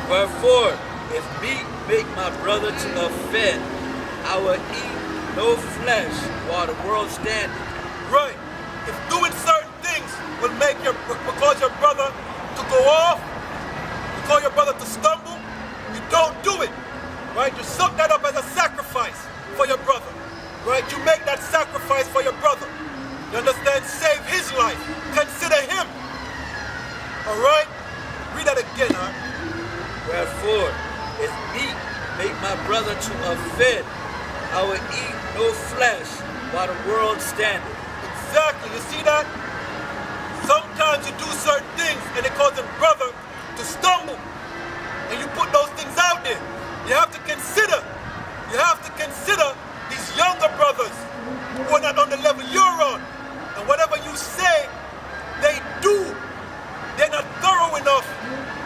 Wherefore, if meat make my brother to offend, I will eat no flesh while the world standeth. Right. If doing certain things will cause your brother to go off, will cause your brother to stumble, you don't do it. Right? You suck that up as a sacrifice for your brother. Right? You make that sacrifice for your brother. You understand? Save his life. Consider him. Alright? Read that again, huh? Wherefore, if meat make my brother to offend, I will eat no flesh while the world standeth. Exactly. You see that? Sometimes you do certain things and it causes brother to stumble. And you put those things out there. You have to consider these younger brothers who are not on the level you're on. And whatever you say, they do. They're not thorough enough,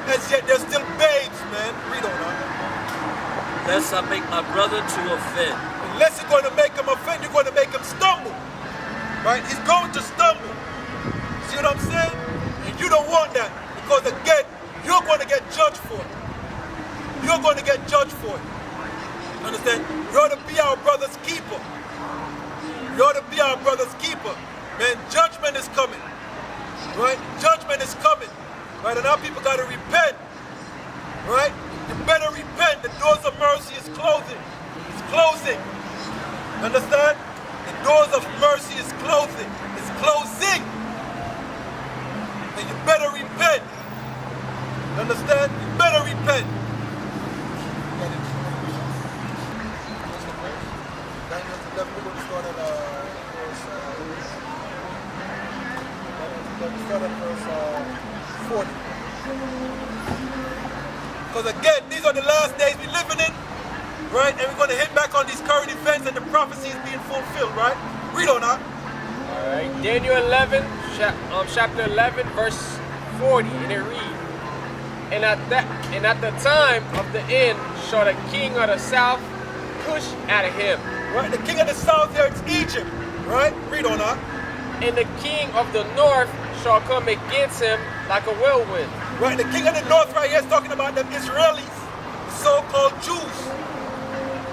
as yet they're still babes, man. Read on, huh? Lest I make my brother to offend. Unless you're going to make him offend, you're going to make him stumble. Right? He's going to stumble. See what I'm saying? And you don't want that, because again, you're going to get judged for it. You're going to get judged for it. Understand? You ought to be our brother's keeper. You ought to be our brother's keeper. Man, judgment is coming. Right? Judgment is coming. Right? And our people got to repent. Right? You better repent. The doors of mercy is closing. It's closing. Understand? The doors of mercy is closing. It's closing. And you better repent. Understand? You better repent. Daniel 11, we're going to start at verse 40. Because again, these are the last days we're living in, right? And we're going to hit back on these current events and the prophecies being fulfilled, right? Read on that. All right, Daniel 11, chapter 11, verse 40, and it reads, And at the time of the end shall the king of the south push at him. Right, the king of the south here, it's Egypt, right? Read on that. And the king of the north shall come against him like a whirlwind. Right, the king of the north right here is talking about the Israelis, the so-called Jews.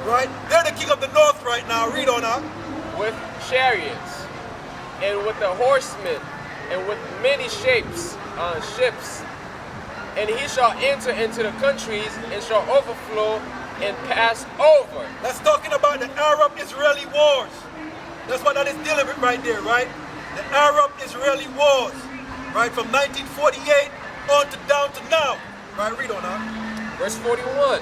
Right, they're the king of the north right now. Read on that. With chariots, and with the horsemen, and with many ships. And he shall enter into the countries, and shall overflow and pass over. That's talking about the Arab-Israeli wars. That's what that is dealing with right there, right? The Arab-Israeli wars, right? From 1948 on to down to now. Right, read on now. Verse 41.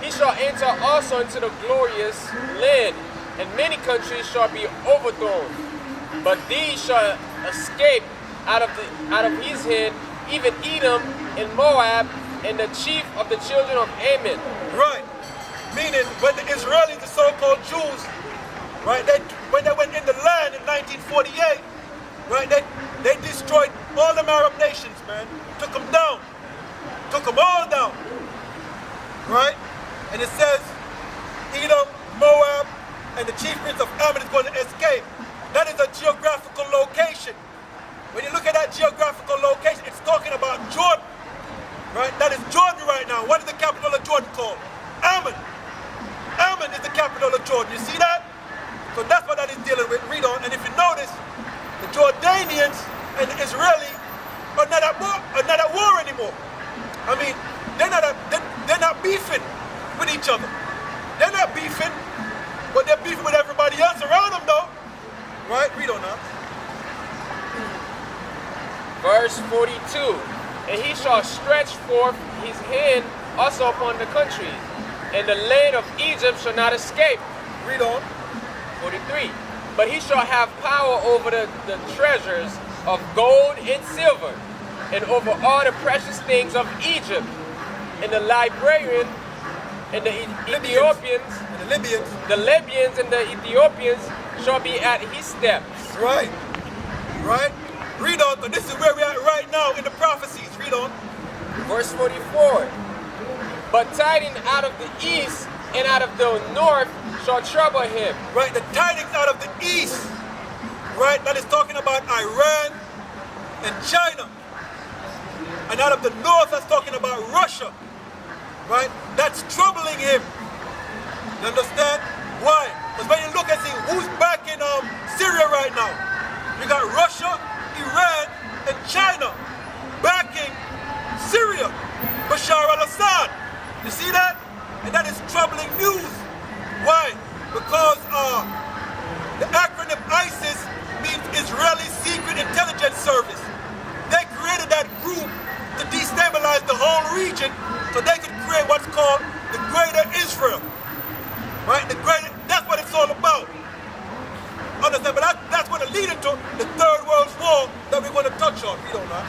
He shall enter also into the glorious land, and many countries shall be overthrown. But these shall escape out of his hand, even Edom and Moab, and the chief of the children of Ammon. Right. Meaning, when the Israelis, the so-called Jews, right, when they went in the land in 1948, right, they destroyed all the Arab nations, man. Took them down. Took them all down. Right? And it says, Edom, Moab, and the chief prince of Ammon is going to escape. That is a geographical location. When you look at that geographical location, it's talking about Jordan. Right? That is Jordan right now. What is the capital of Jordan called? Ammon. Ammon is the capital of Jordan. You see that? So that's what that is dealing with. Read on. And if you notice, the Jordanians and the Israelis are not at war anymore. I mean, they're not beefing with each other. They're not beefing, but they're beefing with everybody else around them, though. Right? Read on now. Verse 42. And he shall stretch forth his hand also upon the countries, and the land of Egypt shall not escape. Read on. 43. But he shall have power over the treasures of gold and silver, and over all the precious things of Egypt, and the Liberian, and the Ethiopians, and the Libyans and the Ethiopians shall be at his steps. Right. Right. Read on, but this is where we're at right now in the prophecies. Read on. Verse 44. But tidings out of the east and out of the north shall trouble him. Right, the tidings out of the east. Right, that is talking about Iran and China. And out of the north, that's talking about Russia. right? That's troubling him. You understand? Why? Because when you look and see who's back in Syria right now, you got Russia, Iran, and China backing Syria, Bashar al-Assad. You see that? And that is troubling news. Why? Because the acronym ISIS means Israeli Secret Intelligence Service. They created that group to destabilize the whole region so they could create what's called the Greater Israel. Right? That's what it's all about. Understand? But that's what it leading to the Third World War that we're going to touch on. We don't know.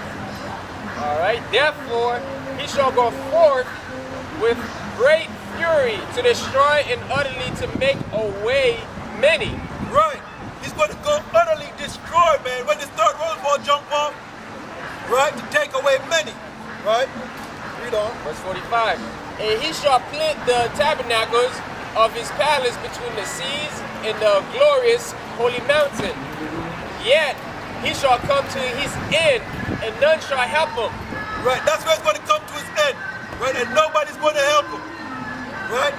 All right. Therefore, he shall go forth with great fury to destroy and utterly to make away many. Right. He's going to go utterly destroy, man, when this Third World War jump off. Right? To take away many. Right? Read on. Verse 45. And he shall plant the tabernacles of his palace between the seas and the glorious holy mountain. Yet he shall come to his end, and none shall help him. Right, that's where it's going to come to his end. Right, and nobody's going to help him. Right?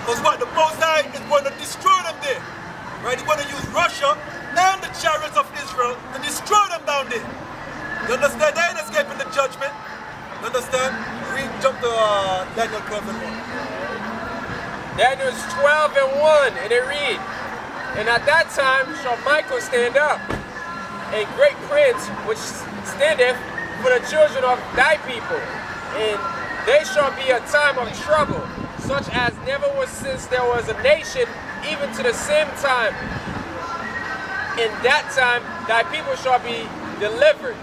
Because what? The Most High is going to destroy them there. Right? He's going to use Russia and the chariots of Israel to destroy them down there. You understand? They ain't escaping the judgment. You understand? Read, jump to Daniel 12 and 1. Daniel 12 and 1, and it read, and at that time shall Michael stand up, a great prince which standeth for the children of thy people, and there shall be a time of trouble, such as never was since there was a nation, even to the same time. In that time thy people shall be delivered,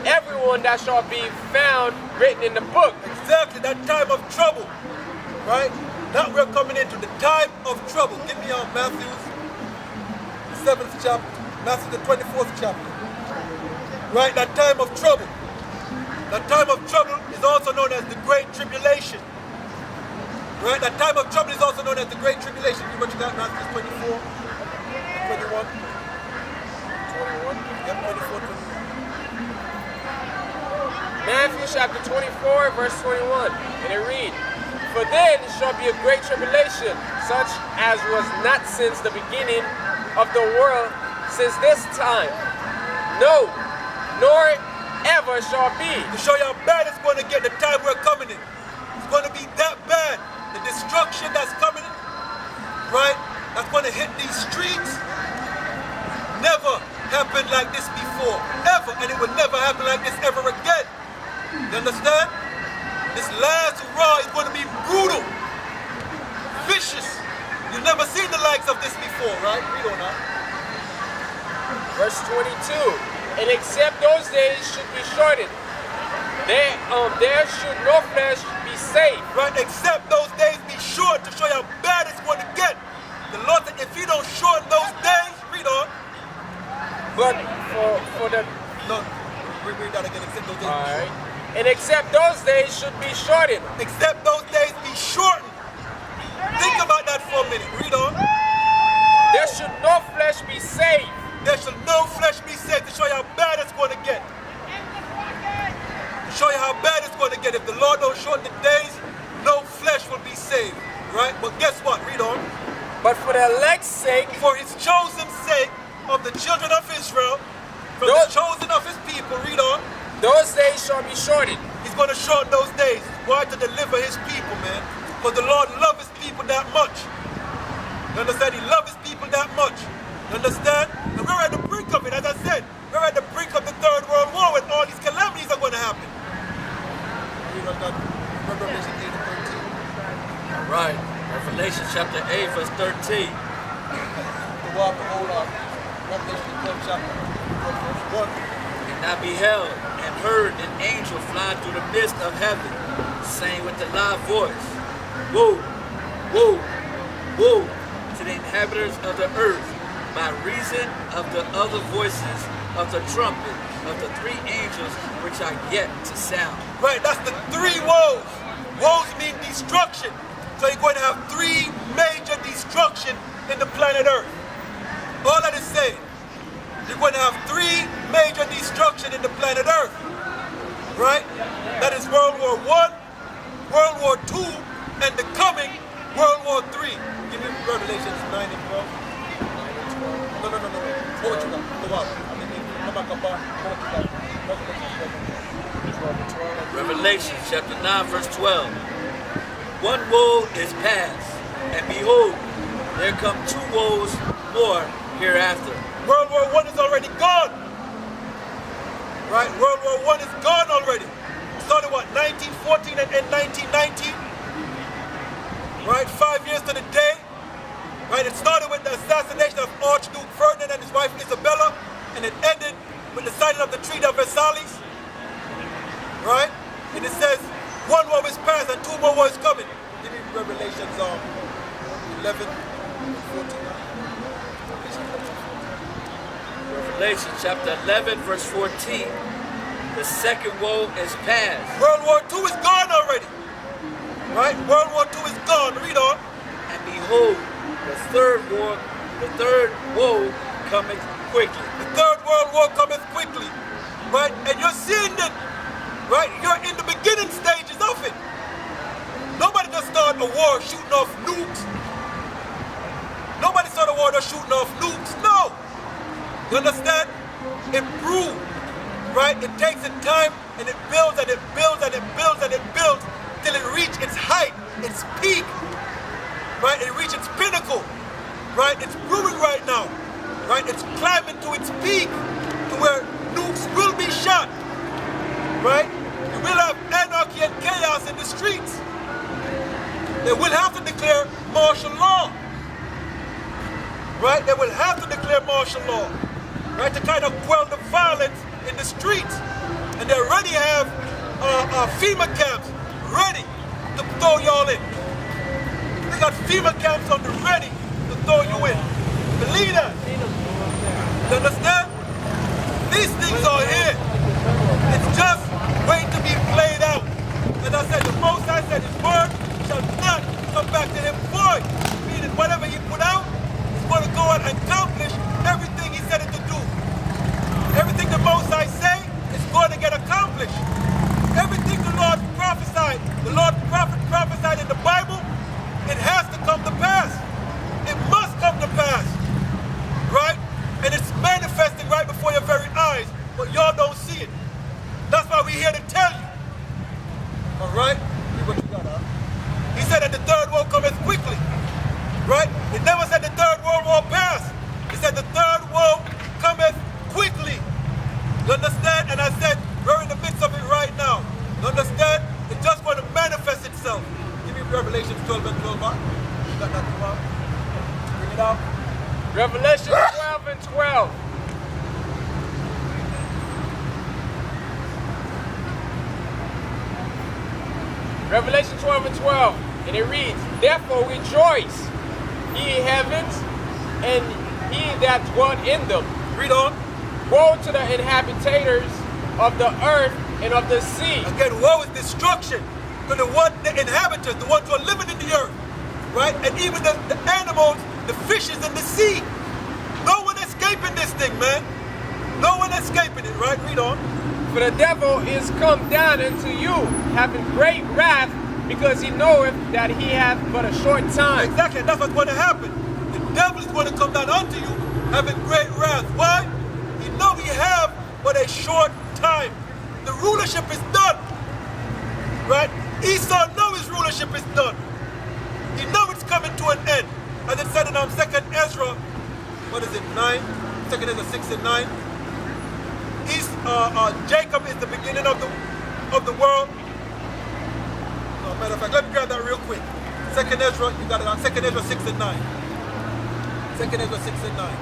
everyone that shall be found written in the book. Exactly, that time of trouble, right? Now we're coming into the time of trouble. Give me Matthew, the 7th chapter, Matthew the 24th chapter. Right, that time of trouble. That time of trouble is also known as the Great Tribulation. Right, that time of trouble is also known as the Great Tribulation. What you got, Matthew 24, 21? 21? Yep, 24, 21. Matthew chapter 24, verse 21, and it read, for then shall be a great tribulation, such as was not since the beginning of the world, since this time. No, nor ever shall be. To show you how bad it's going to get, the time we're coming in. It's going to be that bad. The destruction that's coming in, right? That's going to hit these streets. Never happened like this before, ever. And it will never happen like this ever again. You understand? This last hurrah is going to be brutal, vicious. You've never seen the likes of this before, right? We don't know. Verse 22, and except those days should be shortened, there should no flesh be saved. Right, except those days be short, to show you how bad it's going to get. The Lord said, if you don't shorten those days, read on. But for the... No, read that again, except those days. All right. And except those days should be shortened. Except those days be shortened. Think about that for a minute. Read on. There should no flesh be saved. There should no flesh be saved, to show you how bad it's going to get. To show you how bad it's going to get. If the Lord don't shorten the days, no flesh will be saved. Right? But guess what? Read on. But for the elect's sake, for his chosen sake, of the children of Israel, from the chosen of his people, read on. Those days shall be shortened. He's going to shorten those days. Why? To deliver his people, man. Because the Lord loves his people that much. You understand? He loves his people that much. You understand? And we're at the brink of it, as I said. We're at the brink of the Third World War when all these calamities are going to happen. Revelation 8 and 13. All right. Revelation chapter 8, verse 13. Revelation 12 chapter 1. And I beheld and heard an angel fly through the midst of heaven, saying with a loud voice, Woe, woe, woe to the inhabitants of the earth, by reason of the other voices of the trumpet of the three angels which are yet to sound. Right, that's the three woes. Woes mean destruction. So you're going to have three major destruction in the planet Earth. All that is saying, you're going to have three major destruction in the planet Earth. Right? That is World War I, World War II and the coming World War III. Give me Revelations 9 and 12. No. Portugal. Go out. Revelation chapter 9 verse 12. One woe is past, and behold, there come two woes more hereafter. World War I is already gone. Right? World War I is gone already. Started what, 1914 and 1919? Right? 5 years to the day. Right? It started with the assassination of Archduke Ferdinand and his wife Isabella, and it ended with the signing of the Treaty of Versailles. Right? And it says, one war is past and two more wars coming. Give me Revelations 11 and 14. Revelation chapter 11 verse 14. The second woe is past. World War II is gone already. Right? World War II is gone. Read on. And behold, the third woe cometh quickly. The third world war cometh quickly. Right? And you're seeing it. Right? You're in the beginning stages of it. Nobody just started a war shooting off nukes. Nobody started a war just shooting off nukes. No. You understand? It grew. Right? It takes its time and it builds and it builds and it builds and it builds till it reaches its height, its peak. Right? It reaches its pinnacle. Right? It's brewing right now. Right? It's climbing to its peak to where nukes will be shot. Right? You will have anarchy and chaos in the streets. They will have to declare martial law. Right? They will have to declare martial law. Right? To kind of quell the violence in the streets. And they already have FEMA camps ready to throw y'all in. They got FEMA camps on the ready to throw you in. Believe that. You understand? These things are here. It's just waiting to be played out. As I said, the Most High said his word shall not come back to him void. Meaning whatever he put out, he's going to go out and accomplish everything he said it to do. Everything the Most High say is going to get accomplished. Everything the Lord prophesied, the Lord prophet prophesied in the Bible, it has to come to pass. It must come to pass. Right? And it's manifesting right before your very eyes, but y'all don't see it. That's why we're here to tell you. All right? See what you got, huh? He said that the third war cometh quickly. Right? He never said the third world war passed. He said the third war cometh quickly. You understand? And I said, we're in the midst of it right now. You understand? It's just going to manifest itself. Give me Revelation 12 and 12, huh? You got that, come on? Bring it out. Revelation 12 and 12. Revelation 12 and 12. And it reads, therefore rejoice, ye heavens, and he that dwelt in them. Read on. Woe to the inhabitants of the earth and of the sea. Again, woe is destruction to the inhabitants, the ones who are living in the earth. Right? And even the animals, the fishes in the sea. No one escaping this thing, man. No one escaping it, right? Read on. For the devil is come down unto you, having great wrath, because he knoweth that he hath but a short time. Exactly, and that's what's going to happen. The devil is going to come down unto you, having great wrath. Why? He know he have but a short time. The rulership is done. Right? Esau know his rulership is done. He know it's coming to an end. As it said in 2nd Ezra, what is it, 9? 2nd Ezra 6 and 9. Jacob is the beginning of the world. Matter of fact, let me grab that real quick. 2nd Ezra, you got it on 2nd Ezra 6 and 9. 2nd Ezra 6 and 9.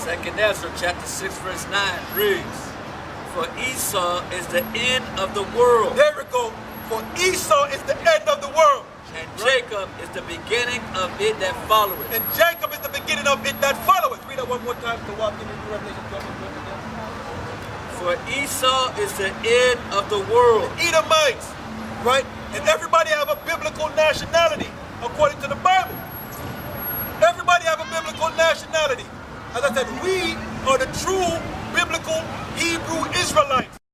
Second Ezra chapter 6 verse 9 reads, for Esau is the end of the world. There we go. For Esau is the end of the world. And Jacob is the beginning of it that followeth. And Jacob is the beginning of it that followeth. Read that one more time to walk into Revelation 12 and 12 again. For Esau is the end of the world. The Edomites, right? And everybody have a biblical nationality according to the Bible. Everybody have a biblical nationality. As I said, we are the true biblical Hebrew Israelites.